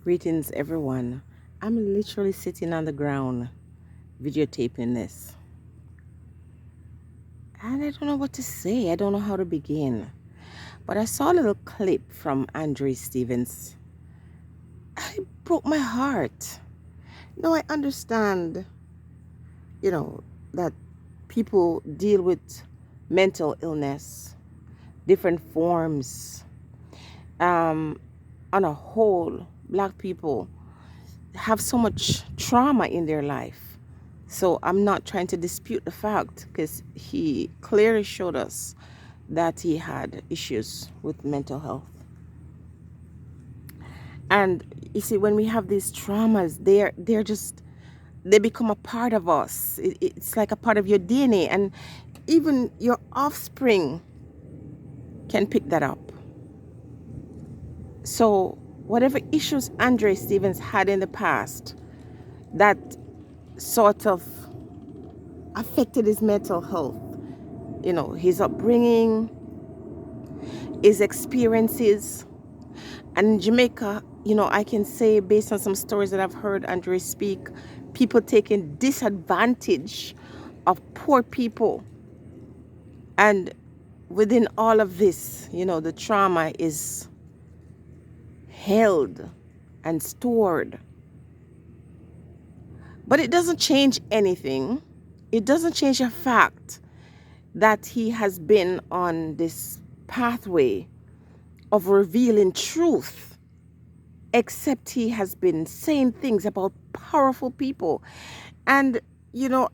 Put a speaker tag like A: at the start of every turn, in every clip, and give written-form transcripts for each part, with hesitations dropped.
A: Greetings, everyone. I'm literally sitting on the ground videotaping this. And I don't know what to say. I don't know how to begin. But I saw a little clip from Andre Stevens. It broke my heart. Now I understand, you know, that people deal with mental illness, different forms. On a whole, Black people have so much trauma in their life. So I'm not trying to dispute the fact because he clearly showed us that he had issues with mental health. And you see, when we have these traumas, they become a part of us. It's like a part of your DNA, and even your offspring can pick that up. So whatever issues Andre Stevens had in the past, that sort of affected his mental health. His upbringing, his experiences. And in Jamaica, I can say based on some stories that I've heard Andre speak, people taking disadvantage of poor people. And within all of this, the trauma is held and stored. But it doesn't change anything. It doesn't change the fact that he has been on this pathway of revealing truth, except he has been saying things about powerful people. And,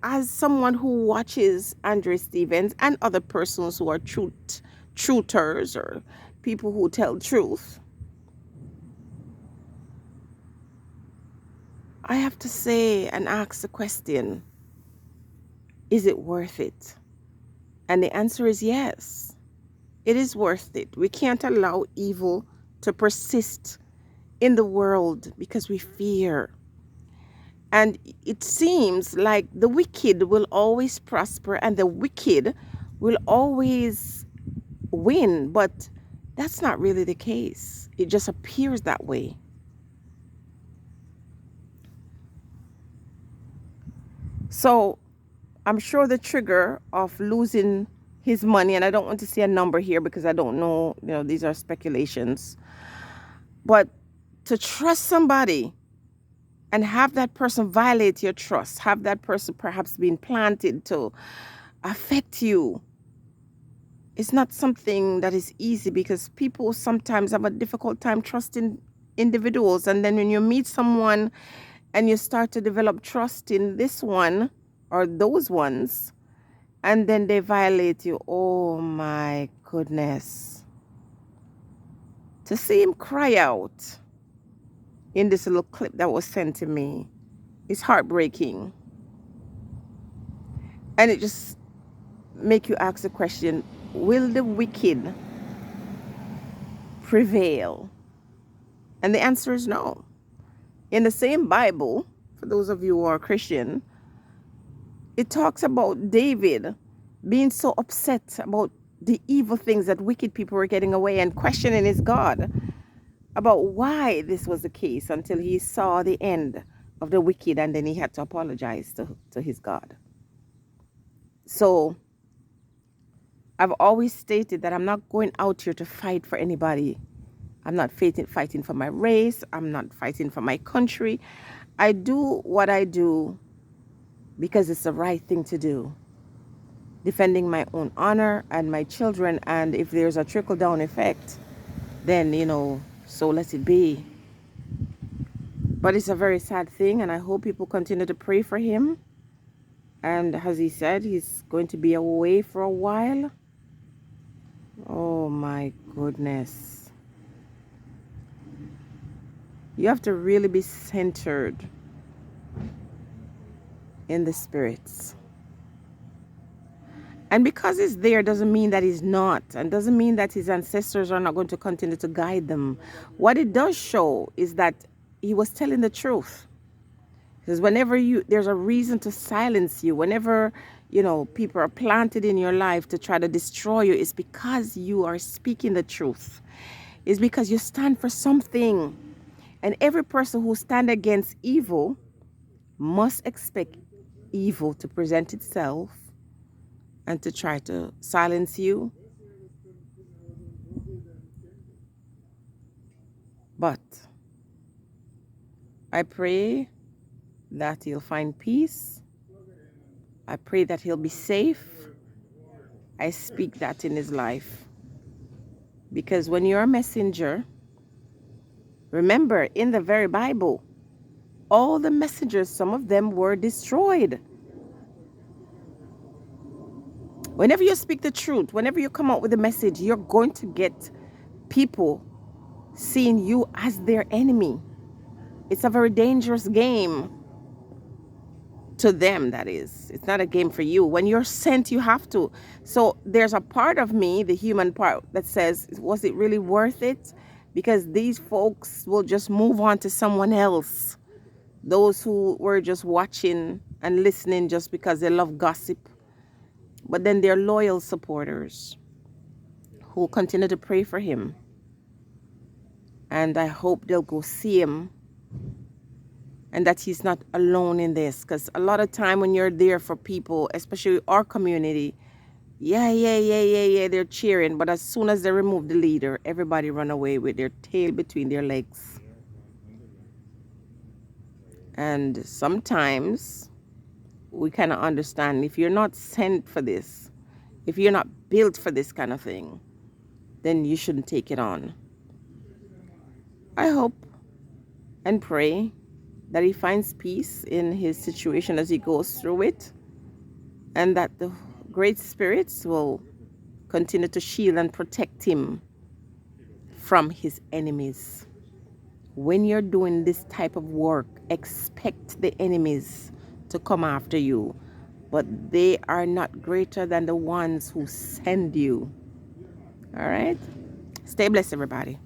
A: as someone who watches Andre Stevens and other persons who are truthers or people who tell truth, I have to say and ask the question, is it worth it? And the answer is yes. It is worth it. We can't allow evil to persist in the world because we fear. And it seems like the wicked will always prosper and the wicked will always win. But that's not really the case. It just appears that way. So I'm sure the trigger of losing his money, and I don't want to say a number here because I don't know, these are speculations, but to trust somebody and have that person violate your trust, have that person perhaps being planted to affect you, it's not something that is easy because people sometimes have a difficult time trusting individuals. And then when you meet someone and you start to develop trust in this one or those ones, and then they violate you, oh my goodness. To see him cry out in this little clip that was sent to me is heartbreaking. And it just make you ask the question, will the wicked prevail? And the answer is no. In the same Bible, for those of you who are Christian, it talks about David being so upset about the evil things that wicked people were getting away and questioning his God about why this was the case until he saw the end of the wicked, and then he had to apologize to his God. So I've always stated that I'm not going out here to fight for anybody. I'm not fighting for my race. I'm not fighting for my country. I do what I do because it's the right thing to do. Defending my own honor and my children. And if there's a trickle-down effect, then, so let it be. But it's a very sad thing, and I hope people continue to pray for him. And as he said, he's going to be away for a while. Oh my goodness. You have to really be centered in the spirits. And because he's there doesn't mean that he's not, and doesn't mean that his ancestors are not going to continue to guide them. What it does show is that he was telling the truth. Because whenever there's a reason to silence you, whenever, people are planted in your life to try to destroy you, it's because you are speaking the truth. It's because you stand for something. And every person who stands against evil must expect evil to present itself and to try to silence you. But I pray that he'll find peace. I pray that he'll be safe. I speak that in his life. Because when you're a messenger, remember in the very Bible, all the messengers, some of them were destroyed. Whenever you speak the truth, whenever you come out with a message, you're going to get people seeing you as their enemy. It's a very dangerous game to them, that is. It's not a game for you. When you're sent, you have to. So there's a part of me, the human part, that says, was it really worth it? Because these folks will just move on to someone else. Those who were just watching and listening just because they love gossip. But then they're loyal supporters who continue to pray for him. And I hope they'll go see him and that he's not alone in this. Because a lot of time when you're there for people, especially our community, yeah, they're cheering. But as soon as they remove the leader, everybody run away with their tail between their legs. And sometimes we cannot understand, if you're not sent for this, if you're not built for this kind of thing, then you shouldn't take it on. I hope and pray that he finds peace in his situation as he goes through it, and that the great spirits will continue to shield and protect him from his enemies. When you're doing this type of work, expect the enemies to come after you, but they are not greater than the ones who send you. All right? Stay blessed, everybody.